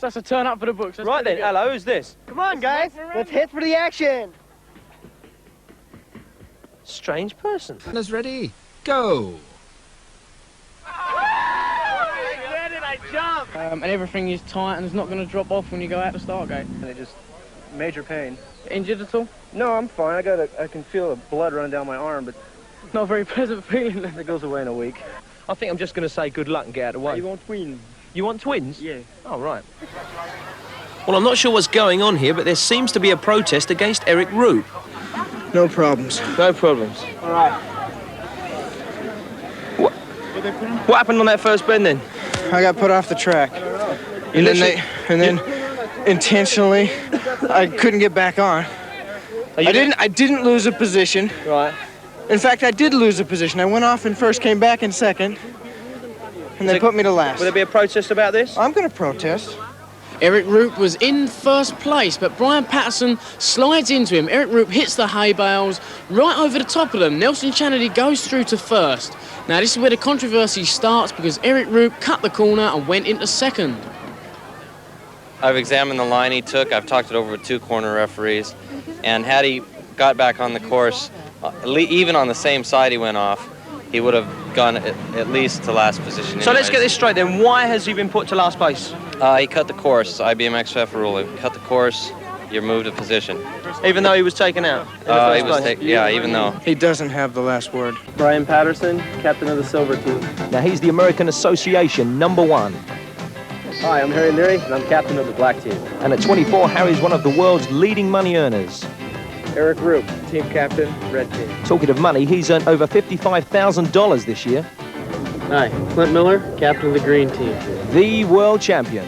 That's a turn up for the books. Right then, hello, who's this? Come on, guys. Let's hit for the action. Strange person. Is ready. Go. I jumped. And everything is tight and it's not going to drop off when you go out the start gate. They just major pain. Injured at all? No, I'm fine. I can feel the blood running down my arm, but Not a very pleasant feeling. it goes away in a week. I think I'm just going to say good luck and get out of the way. You want twins? You want twins? Yeah. Oh, right. Well, I'm not sure what's going on here, but there seems to be a protest against Eric Rupe. No problems. No problems. All right. What happened on that first bend then? I got put off the track. And then intentionally, I couldn't get back on. I didn't lose a position. Right. In fact, I did lose a position. I went off and first, came back in second, and they put me to last. Will there be a protest about this? I'm going to protest. Eric Rupe was in first place, but Brian Patterson slides into him. Eric Rupe hits the hay bales right over the top of them. Nelson Chanady goes through to first. Now, this is where the controversy starts because Eric Rupe cut the corner and went into second. I've examined the line he took. I've talked it over with 2 corner referees. And had he got back on the course, even on the same side he went off, he would have gone at least to last position. So let's get this straight then. Why has he been put to last place? He cut the course. IBMX FF rule. He cut the course, you're moved a position. Even though he was taken out? Yeah, even though. He doesn't have the last word. Brian Patterson, captain of the silver team. Now, he's the American Association #1. Hi, I'm Harry Leary, and I'm captain of the black team. And at 24, Harry's one of the world's leading money earners. Eric Rupe, team captain, red team. Talking of money, he's earned over $55,000 this year. Hi, Clint Miller, captain of the green team. The world champion.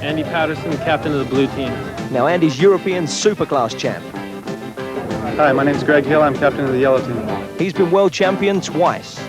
Andy Patterson, captain of the blue team. Now, Andy's European Superclass champ. Hi, my name's Greg Hill, I'm captain of the yellow team. He's been world champion twice.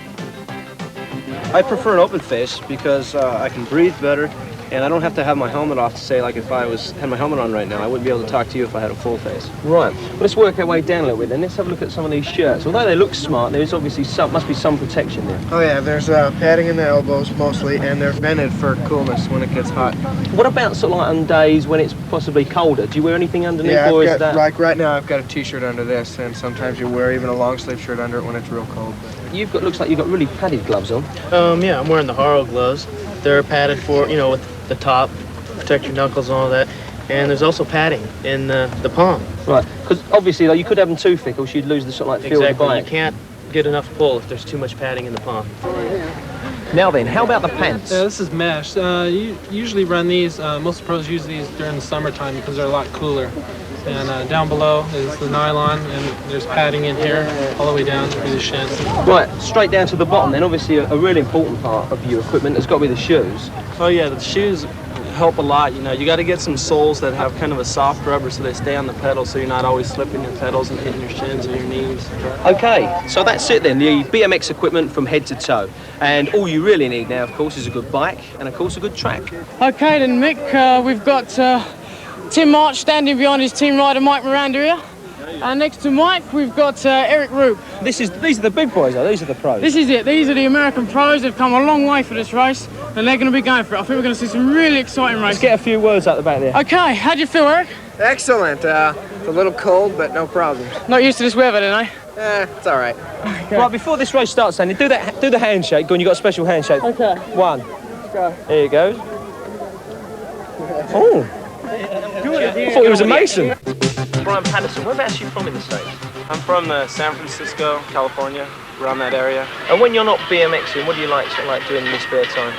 I prefer an open face because I can breathe better, and I don't have to have my helmet off to say, like, if I had my helmet on right now, I wouldn't be able to talk to you if I had a full face. Right. Well, let's work our way down a little bit then. Let's have a look at some of these shirts. Although they look smart, there's obviously must be some protection there. Oh yeah, there's padding in the elbows mostly, and they're vented for coolness when it gets hot. What about sort of like on days when it's possibly colder? Do you wear anything underneath, Yeah, or is that? like right now, I've got a t-shirt under this, and sometimes you wear even a long sleeve shirt under it when it's real cold. Looks like you've got really padded gloves on. Yeah, I'm wearing the Haro gloves. They're padded for, with the top, protect your knuckles and all that. And there's also padding in the palm. Right, because obviously though, you could have them too thick, or you'd lose the sort of like feel of the bike. You can't get enough pull if there's too much padding in the palm. Now then, how about the pants? Yeah, this is mesh. You usually run these, most pros use these during the summertime because they're a lot cooler. And down below is the nylon, and there's padding in here all the way down through the shin. Right, straight down to the bottom then. Obviously a really important part of your equipment has got to be the shoes. Oh yeah, the shoes help a lot. You got to get some soles that have kind of a soft rubber so they stay on the pedal, so you're not always slipping your pedals and hitting your shins or your knees. Okay, so that's it then, the BMX equipment from head to toe. And all you really need now, of course, is a good bike and, of course, a good track. Okay then, Mick, we've got Tim March standing behind his team rider Mike Miranda here. And next to Mike, we've got Eric Rupe. These are the big boys, though. These are the pros. This is it. These are the American pros. They've come a long way for this race, and they're going to be going for it. I think we're going to see some really exciting races. Let's get a few words out the back there. Okay, how'd you feel, Eric? Excellent. It's a little cold, but no problems. Not used to this weather, then, It's all right. Okay. Right, before this race starts, Sandy, do the handshake. Go on, you got a special handshake. Okay. 1. Go. Here you go. Oh. I thought he was a mason. Brian Patterson, whereabouts are you from in the States? I'm from San Francisco, California, around that area. And when you're not BMXing, what do you like doing in your spare time?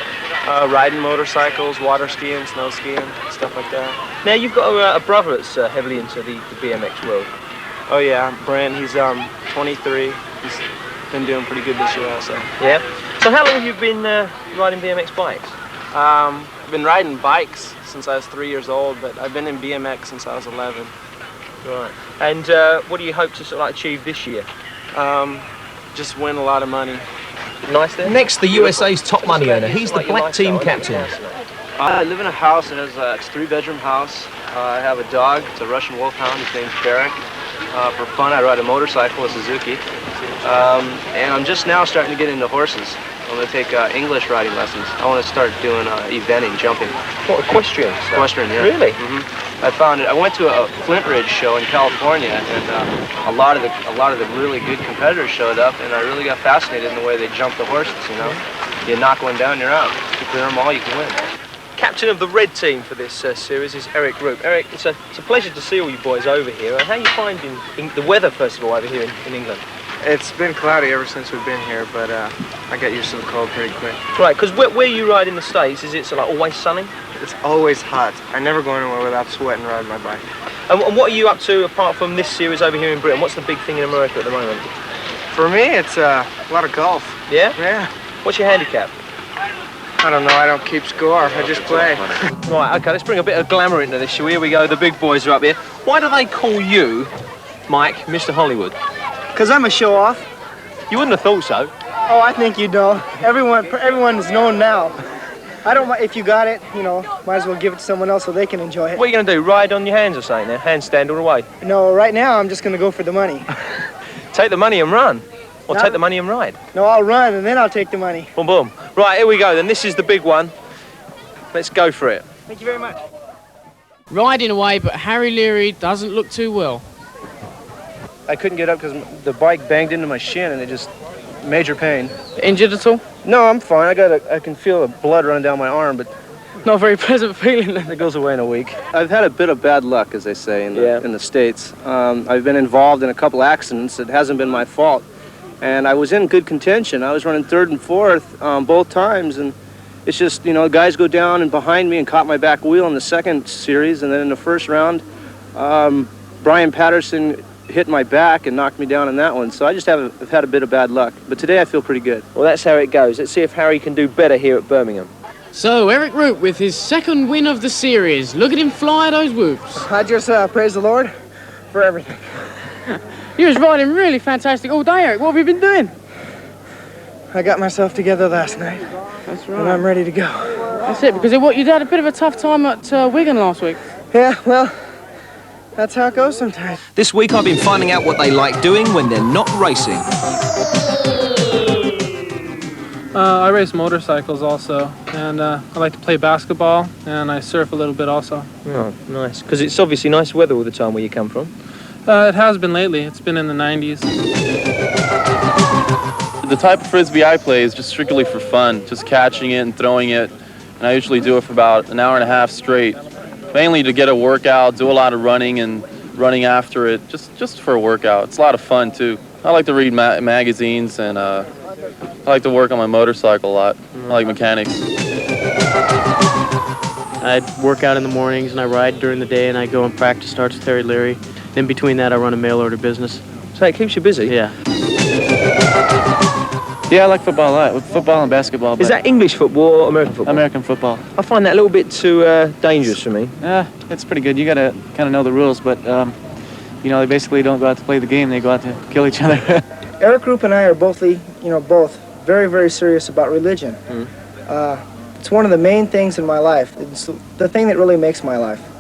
Riding motorcycles, water skiing, snow skiing, stuff like that. Now, you've got a brother that's heavily into the BMX world. Oh yeah, Brent, he's 23. He's been doing pretty good this year also. Yeah? So how long have you been riding BMX bikes? I've been riding bikes since I was 3 years old, but I've been in BMX since I was 11. Right. And what do you hope to sort of achieve this year? Just win a lot of money. Nice there. Next, the USA's top money earner. He's the black team captain. I live in a house that has it's a 3-bedroom house. I have a dog. It's a Russian wolfhound. His name's Barrack. For fun, I ride a motorcycle, a Suzuki. And I'm just now starting to get into horses. I'm going to take English riding lessons. I want to start doing eventing, jumping. What, equestrian stuff? Equestrian, yeah. Really? I found it. I went to a Flint Ridge show in California, and a lot of the really good competitors showed up, and I really got fascinated in the way they jump the horses. You know, you knock one down, you're out. You clear them all, you can win. Captain of the red team for this series is Eric Rupe. Eric, it's a pleasure to see all you boys over here. How are you finding the weather, first of all, over here in England? It's been cloudy ever since we've been here, but I got used to the cold pretty quick. Right, because where you ride in the States, is it like always sunny? It's always hot. I never go anywhere without sweating riding my bike. And what are you up to apart from this series over here in Britain? What's the big thing in America at the moment? For me, it's a lot of golf. Yeah? Yeah. What's your handicap? I don't know. I don't keep score. I just play. Right, okay, let's bring a bit of glamour into this, shall we? Here we go, the big boys are up here. Why do they call you, Mike, Mr. Hollywood? Because I'm a show-off. You wouldn't have thought so. Oh, I think you know. Everyone is known now. I don't mind if you got it, you know, might as well give it to someone else so they can enjoy it. What are you going to do, ride on your hands or something there? Handstand all the way? No, right now I'm just going to go for the money. Take the money and run. Or take the money and ride. No, I'll run and then I'll take the money. Boom, boom. Right, here we go then. This is the big one. Let's go for it. Thank you very much. Riding away, but Harry Leary doesn't look too well. I couldn't get up because the bike banged into my shin, and it just major pain. Injured at all? No, I'm fine. I can feel the blood running down my arm, but Not a very pleasant feeling. it goes away in a week. I've had a bit of bad luck, as they say in the States. I've been involved in a couple accidents. It hasn't been my fault. And I was in good contention. I was running third and fourth both times, and it's just, you know, guys go down and behind me and caught my back wheel in the second series, and then in the first round, Patterson hit my back and knocked me down in that one. So I just have had a bit of bad luck. But today I feel pretty good. Well, that's how it goes. Let's see if Harry can do better here at Birmingham. So, Eric Rupe with his second win of the series. Look at him fly those whoops. I just praise the Lord for everything. You was riding really fantastic all day, Eric. What have you been doing? I got myself together last night. That's right. And I'm ready to go. That's it, because you'd had a bit of a tough time at Wigan last week. Yeah, well, that's how it goes sometimes. This week I've been finding out what they like doing when they're not racing. I race motorcycles also, and I like to play basketball, and I surf a little bit also. Oh, nice. Because it's obviously nice weather all the time where you come from. It has been lately. It's been in the 90s. The type of frisbee I play is just strictly for fun, just catching it and throwing it. And I usually do it for about an hour and a half straight, mainly to get a workout, do a lot of running and running after it, just for a workout. It's a lot of fun too. I like to read magazines, and I like to work on my motorcycle a lot. I like mechanics. I work out in the mornings and I ride during the day, and I go and practice starts with Harry Leary. In between that, I run a mail order business. So it keeps you busy? Yeah. Yeah, I like football a lot, with football and basketball. Is that English football or American football? American football. I find that a little bit too dangerous for me. Yeah, it's pretty good. You gotta kind of know the rules, but you know, they basically don't go out to play the game. They go out to kill each other. Eric Rupe and I are both very, very serious about religion. It's one of the main things in my life. It's the thing that really makes my life.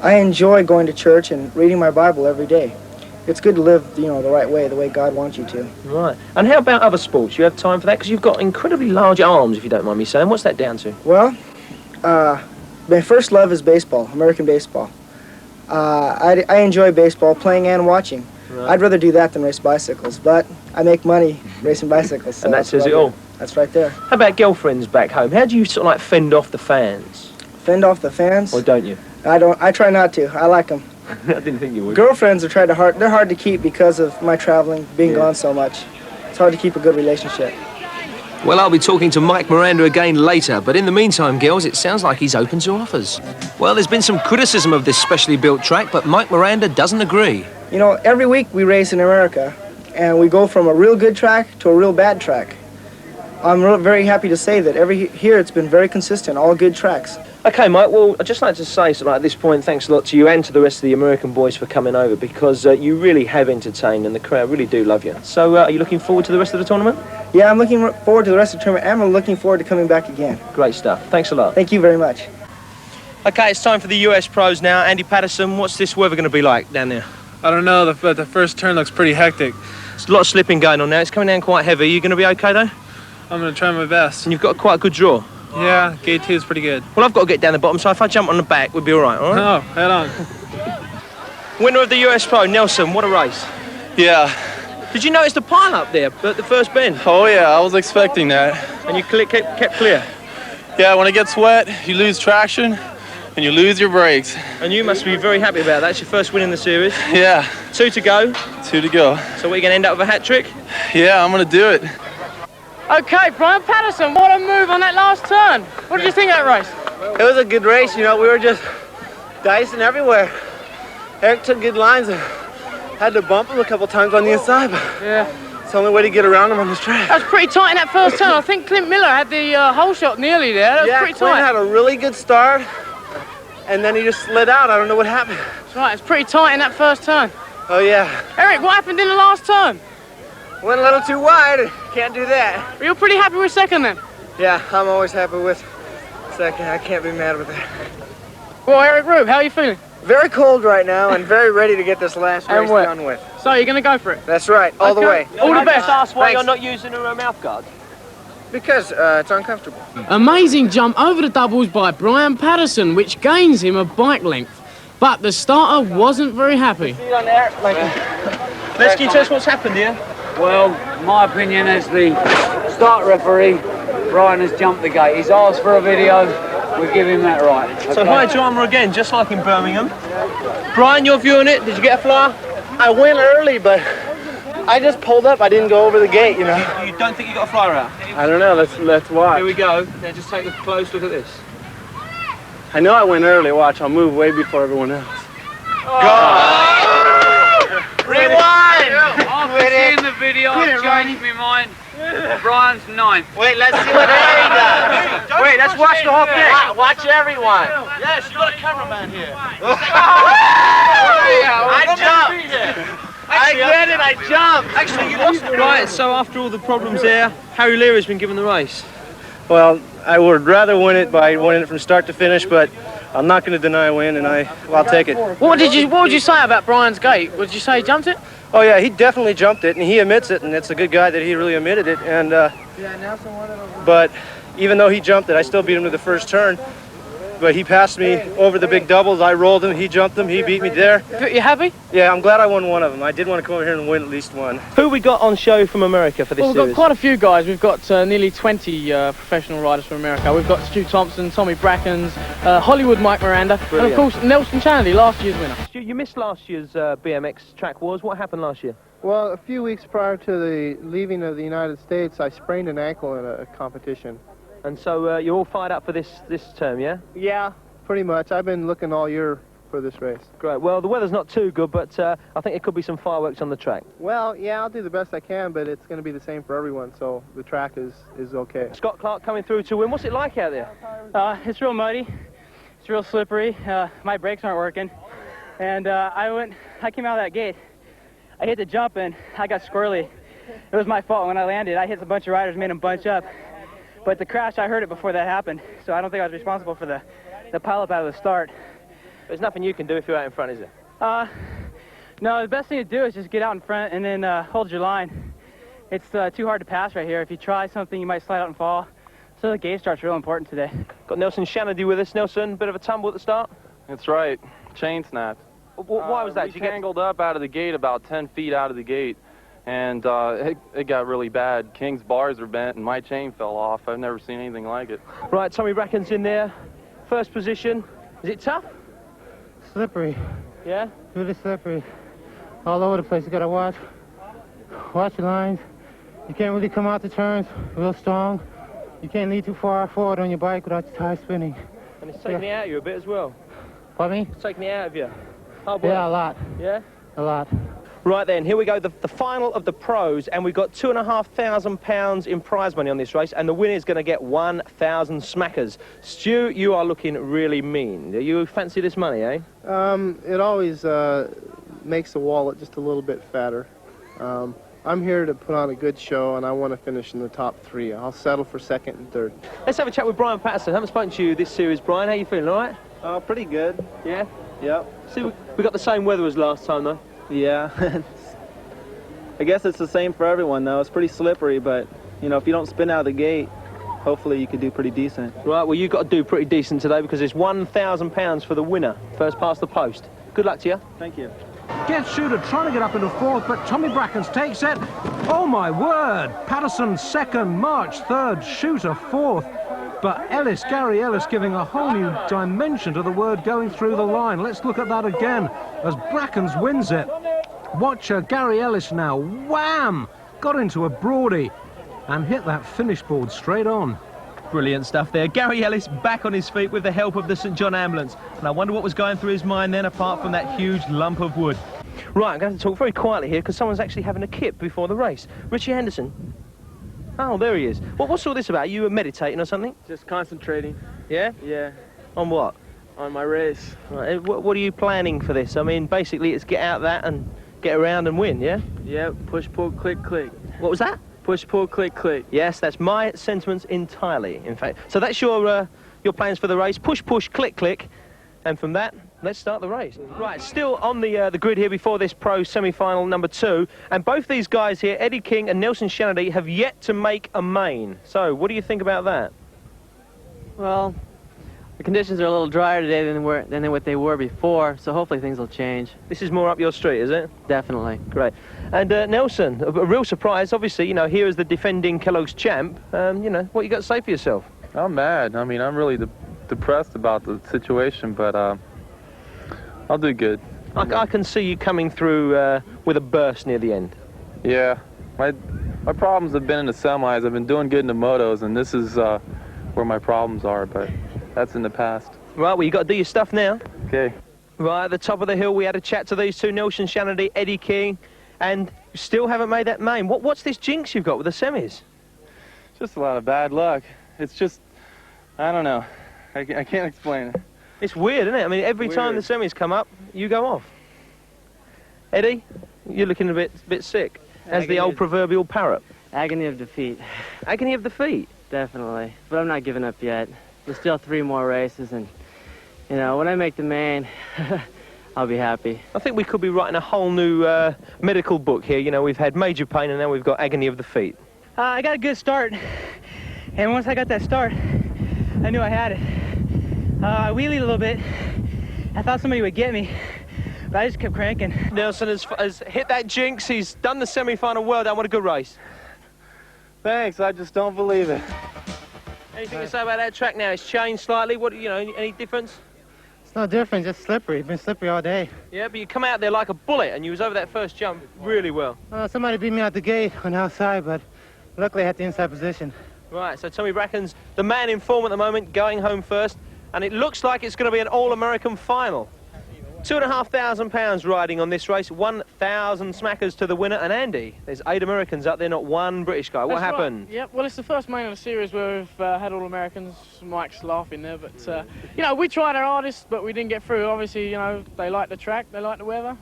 I enjoy going to church and reading my Bible every day. It's good to live, the right way, the way God wants you to. Right. And how about other sports? You have time for that? Because you've got incredibly large arms, if you don't mind me saying. What's that down to? Well, my first love is baseball, American baseball. I enjoy baseball, playing and watching. Right. I'd rather do that than race bicycles, but I make money racing bicycles. So and that says it all. That's right there. How about girlfriends back home? How do you sort of like fend off the fans? Fend off the fans? Or don't you? I don't. I try not to. I like them. I didn't think you would. Girlfriends are they're hard to keep because of my traveling, being gone so much. It's hard to keep a good relationship. Well, I'll be talking to Mike Miranda again later, but in the meantime, girls, it sounds like he's open to offers. Well, there's been some criticism of this specially built track, but Mike Miranda doesn't agree. Every week we race in America, and we go from a real good track to a real bad track. I'm very happy to say that here it's been very consistent, all good tracks. Okay, Mike, well, I'd just like to say, at this point, thanks a lot to you and to the rest of the American boys for coming over, because you really have entertained and the crowd really do love you. So, are you looking forward to the rest of the tournament? Yeah, I'm looking forward to the rest of the tournament, and I'm looking forward to coming back again. Great stuff. Thanks a lot. Thank you very much. Okay, it's time for the US pros now. Andy Patterson, what's this weather going to be like down there? I don't know, the first turn looks pretty hectic. There's a lot of slipping going on now. It's coming down quite heavy. Are you going to be okay, though? I'm going to try my best. And you've got quite a good draw. Yeah, gate 2 is pretty good. Well, I've got to get down the bottom, so if I jump on the back, we'll be all right, all right? Oh, head on. Winner of the US Pro, Nelson, what a race. Yeah. Did you notice the pile up there at the first bend? Oh, yeah, I was expecting that. And you kept clear? Yeah, when it gets wet, you lose traction and you lose your brakes. And you must be very happy about that. It's your first win in the series. Yeah. 2 to go. 2 to go. So what, you going to end up with a hat trick? Yeah, I'm going to do it. Okay, Brian Patterson, what a move on that last turn. What did you think of that race? It was a good race, you know, we were just dicing everywhere. Eric took good lines and had to bump him a couple times on the inside, but yeah, it's the only way to get around him on this track. That was pretty tight in that first turn. I think Clint Miller had the hole shot nearly there. That was pretty Clint tight. had a really good start, and then he just slid out. I don't know what happened. That's right, it's pretty tight in that first turn. Oh, yeah. Eric, what happened in the last turn? Went a little too wide. Can't do that. Were you pretty happy with second then? Yeah, I'm always happy with second. I can't be mad with that. Well, Eric Rupe, how are you feeling? Very cold right now and very ready to get this last race done with. So you're going to go for it? That's right, all the way. All the best. Ask why you're not using a mouth guard. Because it's uncomfortable. Amazing jump over the doubles by Brian Patterson, which gains him a bike length. But the starter wasn't very happy. Let's can you tell us what's happened here? Well, my opinion as the start referee, Brian has jumped the gate. He's asked for a video, we give him that right. Okay? So high drama again, just like in Birmingham. Brian, your view on it, did you get a flyer? I went early, but I just pulled up. I didn't go over the gate, you know. You don't think you got a flyer out? I don't know, let's watch. Here we go. Now just take a close look at this. I know I went early. Watch, I'll move way before everyone else. Rewind! After seeing the video, I've changed my mind. Brian's 9th. Wait, let's see what Harry does. Wait, let's watch the whole thing. Watch everyone. Yes, you got a cameraman here. I jumped. I get it, I jumped. Actually, you lost the right, so after all the problems there, Harry Leary's been given the race. Well, I would rather win it by winning it from start to finish, but I'm not going to deny a win, and I'll take it. What would you say about Brian's gate? Would you say he jumped it? Oh yeah, he definitely jumped it, and he admits it, and it's a good guy that he really admitted it. And but even though he jumped it, I still beat him to the first turn. But he passed me over the big doubles. I rolled him, he jumped them, he beat me there. You happy? Yeah, I'm glad I won one of them. I did want to come over here and win at least one. Who we got on show from America for this Well, we've series? got quite a few guys. We've got nearly 20 professional riders from America. We've got Stu Thomsen, Tommy Brackens, Hollywood Mike Miranda, Brilliant. and of course Nelson Chanady, last year's winner. Stu, you missed last year's BMX Track Wars. What happened last year? Well, a few weeks prior to the leaving of the United States, I sprained an ankle in a competition. And so you're all fired up for this term, yeah? Yeah, pretty much. I've been looking all year for this race. Great. Well, the weather's not too good, but I think there could be some fireworks on the track. Well, yeah, I'll do the best I can, but it's going to be the same for everyone, so the track is okay. Scott Clark coming through to win. What's it like out there? It's real muddy. It's real slippery. My brakes aren't working. And I came out of that gate. I hit the jump and I got squirrely. It was my fault when I landed. I hit a bunch of riders, made them bunch up. But the crash, I heard it before that happened. So I don't think I was responsible for the pileup out of the start. There's nothing you can do if you're out in front, is there? No, the best thing to do is just get out in front and then hold your line. It's too hard to pass right here. If you try something, you might slide out and fall. So the gate start's real important today. Got Nelson Chanady with us. Nelson, bit of a tumble at the start? That's right. Chain snapped. Why was that? Did you get tangled up out of the gate about 10 feet out of the gate, and it got really bad. King's bars are bent, and my chain fell off. I've never seen anything like it. Right, Tommy Brackens in there. First position. Is it tough? Slippery. Yeah? Really slippery. All over the place. You gotta watch your lines. You can't really come out the turns real strong. You can't lean too far forward on your bike without your tires spinning. And it's taking me out of you a bit as well. Pardon me? It's taking me out of you. Yeah, a lot. Yeah? A lot. Right then, here we go, the final of the pros, and we've got £2,500 in prize money on this race, and the winner is going to get 1,000 smackers. Stu, you are looking really mean. Do you fancy this money, eh? It always makes the wallet just a little bit fatter. I'm here to put on a good show, and I want to finish in the top 3. I'll settle for second and third. Let's have a chat with Brian Patterson. I haven't spoken to you this series, Brian. How you feeling, all right? Pretty good. Yeah? Yep. See, we got the same weather as last time, though. Yeah. I guess it's the same for everyone, though. It's pretty slippery, but you know, if you don't spin out of the gate, hopefully you could do pretty decent. Right, well, you've got to do pretty decent today because it's £1,000 for the winner, first past the post. Good luck to you. Thank you. Geth Shooter trying to get up into fourth, but Tommy Brackens takes it. Oh my word! Patterson second, March third, Shooter fourth. But Ellis, Gary Ellis, giving a whole new dimension to the word going through the line. Let's look at that again as Brackens wins it. Watch Gary Ellis now. Wham! Got into a broadie and hit that finish board straight on. Brilliant stuff there. Gary Ellis back on his feet with the help of the St John ambulance. And I wonder what was going through his mind then, apart from that huge lump of wood. Right, I'm going to talk very quietly here because someone's actually having a kip before the race. Richie Anderson. Oh, there he is. What's all this about? You were meditating or something? Just concentrating. Yeah? Yeah. On what? On my race. Right, what are you planning for this? I mean, basically it's get out that and get around and win, yeah? Yeah, push, pull, click, click. What was that? Push, pull, click, click. Yes, that's my sentiments entirely, in fact. So that's your plans for the race. Push, push, click, click. And from that, let's start the race. Right, still on the grid here before this pro semi-final number 2. And both these guys here, Eddie King and Nelson Chanady, have yet to make a main. So what do you think about that? Well, the conditions are a little drier today than what they were before, so hopefully things will change. This is more up your street, is it? Definitely. Great. And Nelson, a real surprise, obviously, you know, here is the defending Kelloggs champ. You know, what you got to say for yourself? I'm mad. I mean, I'm really depressed about the situation, but I'll do good. I can see you coming through with a burst near the end. Yeah. My problems have been in the semis. I've been doing good in the motos, and this is where my problems are, but that's in the past. Right, well, you got to do your stuff now. Okay. Right, at the top of the hill, we had a chat to these two, Nelson Chanady, Eddie King, and you still haven't made that main. What's this jinx you've got with the semis? Just a lot of bad luck. It's just, I don't know. I can't explain it. It's weird, isn't it? I mean, every time the semis come up, you go off. Eddie, you're looking a bit sick, as the old proverbial parrot. Agony of defeat. Agony of defeat? Definitely. But I'm not giving up yet. There's still 3 more races, and, you know, when I make the main, I'll be happy. I think we could be writing a whole new medical book here. You know, we've had major pain, and now we've got agony of the feet. I got a good start, and once I got that start, I knew I had it. I wheelied a little bit. I thought somebody would get me, but I just kept cranking. Nelson has hit that jinx. He's done the semi-final. Well done. What a good race. Thanks. I just don't believe it. Anything to say about that track now? It's changed slightly. What, you know, any difference? It's no different, just slippery. It's been slippery all day. Yeah, but you come out there like a bullet, and you was over that first jump really well. Somebody beat me out the gate on the outside, but luckily I had the inside position. Right, so Tommy Brackens, the man in form at the moment, going home first, and it looks like it's going to be an All-American final. £2,500 riding on this race, 1,000 smackers to the winner, and Andy, there's 8 Americans up there, not 1 British guy. What happened? Right. Yep, well, it's the first main of the series where we've had all Americans. Mike's laughing there, but, you know, we tried our hardest, but we didn't get through. Obviously, you know, they like the track, they like the weather,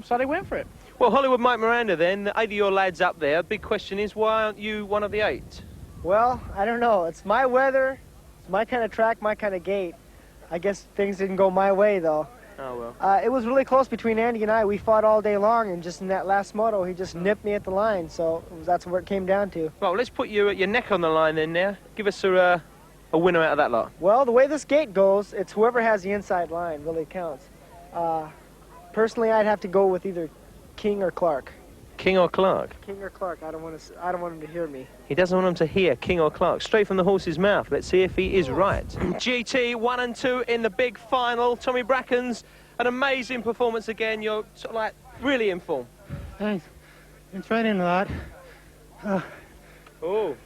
so they went for it. Well, Hollywood Mike Miranda then, the 8 of your lads up there. Big question is, why aren't you one of the 8? Well, I don't know. It's my weather, it's my kind of track, my kind of gate. I guess things didn't go my way, though. Oh, well. It was really close between Andy and I. We fought all day long, and just in that last moto, he just nipped me at the line, so that's what it came down to. Well, let's put your neck on the line then now. Give us a winner out of that lot. Well, the way this gate goes, it's whoever has the inside line really counts. Personally, I'd have to go with either King or Clark. King or Clark? King or Clark. I don't want him to hear me. He doesn't want him to hear King or Clark. Straight from the horse's mouth. Let's see if he is right. GT 1 and 2 in the big final. Tommy Brackens, an amazing performance again. You're sort of like really in form. Thanks. Been training a lot. Oh,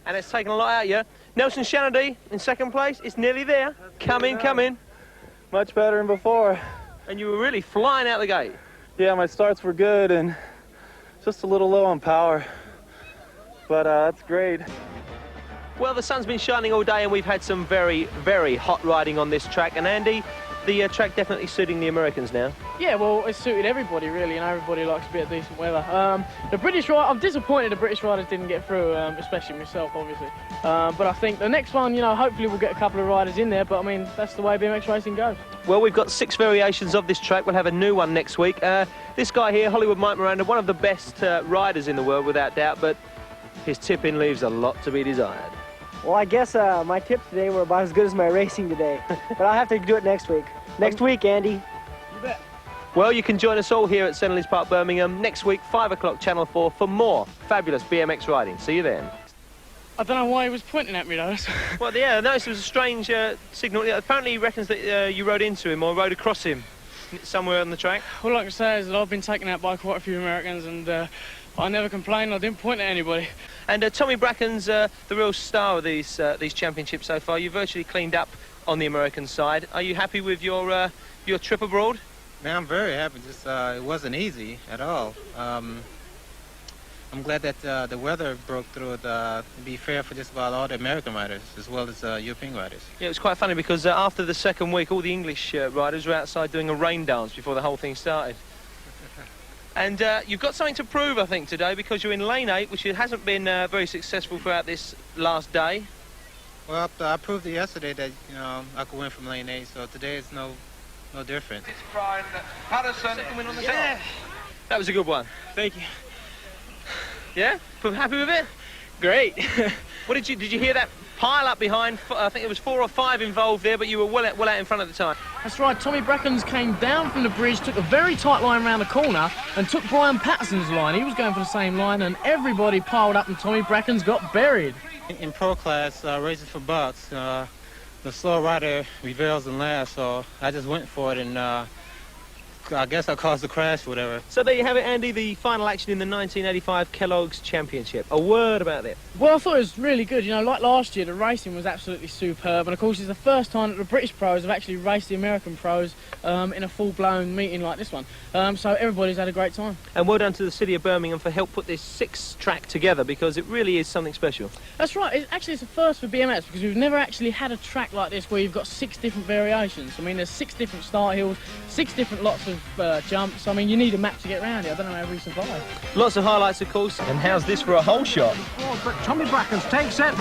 and it's taken a lot out of you. Nelson Chanady in second place. It's nearly there. Coming. Much better than before. And you were really flying out the gate. Yeah, my starts were good and just a little low on power. But that's great. Well, the sun's been shining all day and we've had some very, very hot riding on this track. And Andy, the track definitely suiting the Americans now. Yeah, well, it's suited everybody really, and everybody likes a bit of decent weather. The British rider, I'm disappointed the British riders didn't get through, especially myself, obviously. But I think the next one, you know, hopefully we'll get a couple of riders in there. But I mean, that's the way BMX racing goes. Well, we've got 6 variations of this track. We'll have a new one next week. This guy here, Hollywood Mike Miranda, one of the best riders in the world, without doubt. But His tip-in leaves a lot to be desired. Well, I guess my tips today were about as good as my racing today. But I'll have to do it next week. Next week, Andy. You bet. Well, you can join us all here at St Helens Park, Birmingham, next week, 5 o'clock, Channel 4, for more fabulous BMX riding. See you then. I don't know why he was pointing at me, though. Well, yeah, I noticed there was a strange signal. Apparently he reckons that you rode into him or rode across him somewhere on the track. All I can say is that I've been taken out by quite a few Americans, and I never complained. I didn't point at anybody. And Tommy Brackens, the real star of these championships so far. You virtually cleaned up on the American side. Are you happy with your trip abroad? Man, I'm very happy. Just it wasn't easy at all. I'm glad that the weather broke through to be fair for just about all the American riders as well as European riders. Yeah, it was quite funny because after the second week, all the English riders were outside doing a rain dance before the whole thing started. And you've got something to prove, I think, today, because you're in lane 8, which hasn't been very successful throughout this last day. Well, I proved it yesterday that I could win from lane 8, so today it's no different. Patterson, yeah, that was a good one. Thank you. Yeah, happy with it? Great. What did you hear that pile up behind? I think it was 4 or 5 involved there, but you were well out in front at the time. That's right, Tommy Brackens came down from the bridge, took a very tight line around the corner and took Brian Patterson's line. He was going for the same line and everybody piled up and Tommy Brackens got buried. In pro class, races for bucks, the slow rider reveals and last, so I just went for it and I guess I caused the crash or whatever. So there you have it, Andy, the final action in the 1985 Kelloggs Championship. A word about it. Well, I thought it was really good. Like last year, the racing was absolutely superb. And, of course, it's the first time that the British pros have actually raced the American pros in a full-blown meeting like this one. So everybody's had a great time. And well done to the City of Birmingham for help put this 6 track together, because it really is something special. That's right. It's a first for BMX, because we've never actually had a track like this where you've got 6 different variations. I mean, there's 6 different start hills, 6 different lots of jumps. I mean, you need a map to get around it. I don't know how we survive. Lots of highlights, of course. And how's this for a whole shot? Oh, but Tommy Brackens takes it.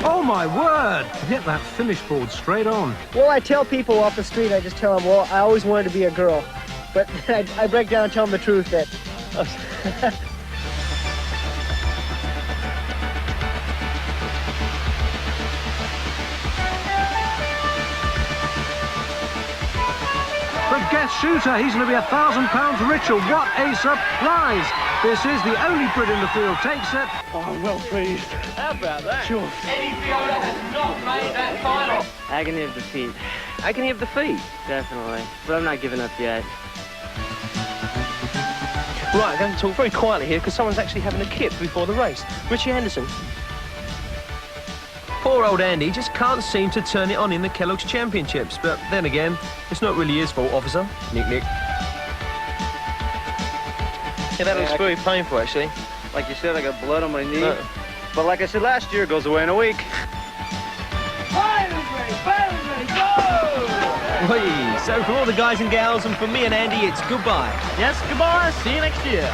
Oh, my word. Hit that finish board straight on. Well, I tell people off the street, I just tell them, well, I always wanted to be a girl. But I break down and tell them the truth that... The Geth Shooter, he's going to be £1,000 richer. What a surprise! This is the only Brit in the field. Takes it. Oh, I'm well pleased. How about that? Sure. Eddie Fiola has not made that final. Agony of defeat. Agony of defeat? Definitely. But I'm not giving up yet. Right, I'm going to talk very quietly here because someone's actually having a kip before the race. Richie Anderson. Poor old Andy just can't seem to turn it on in the Kelloggs Championships, but then again, it's not really his fault, officer. Nick. Yeah, that looks very painful, actually. Like you said, I got blood on my knee. But like I said last year, it goes away in a week. So for all the guys and gals and for me and Andy, it's goodbye. Yes, goodbye. See you next year.